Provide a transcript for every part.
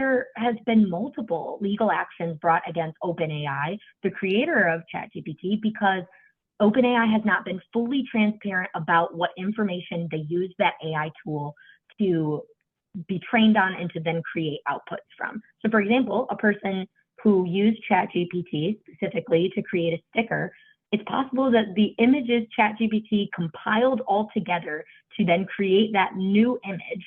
there has been multiple legal actions brought against OpenAI, the creator of ChatGPT, because OpenAI has not been fully transparent about what information they use that AI tool to be trained on and to then create outputs from. So for example, a person who used ChatGPT specifically to create a sticker, it's possible that the images ChatGPT compiled all together to then create that new image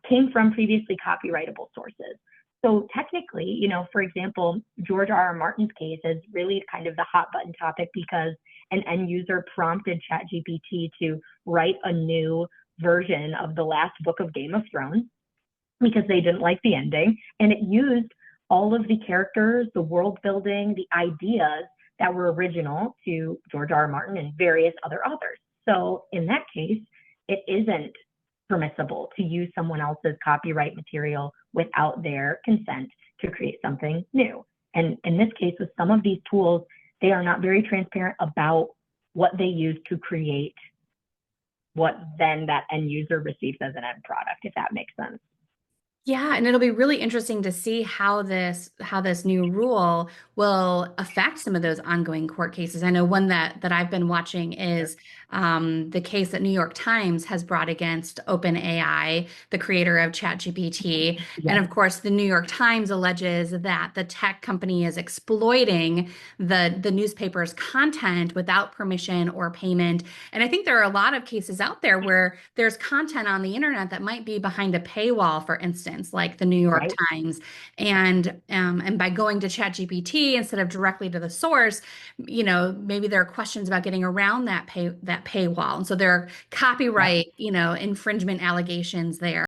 came from previously copyrightable sources. So technically, you know, for example, George R.R. Martin's case is really kind of the hot button topic because an end user prompted ChatGPT to write a new version of the last book of Game of Thrones because they didn't like the ending. And it used all of the characters, the world building, the ideas that were original to George R.R. Martin and various other authors. So in that case, it isn't permissible to use someone else's copyright material without their consent to create something new. And in this case, with some of these tools, they are not very transparent about what they use to create what then that end user receives as an end product, if that makes sense. Yeah, and it'll be really interesting to see how this new rule will affect some of those ongoing court cases. I know one that I've been watching is the case that New York Times has brought against OpenAI, the creator of ChatGPT. And Yes. of course, the New York Times alleges that the tech company is exploiting the newspaper's content without permission or payment. And I think there are a lot of cases out there where there's content on the internet that might be behind a paywall, for instance, like the New York Right. Times, and by going to ChatGPT instead of directly to the source, you know, maybe there are questions about getting around that paywall, and so there are Yep. copyright, you know, infringement allegations there.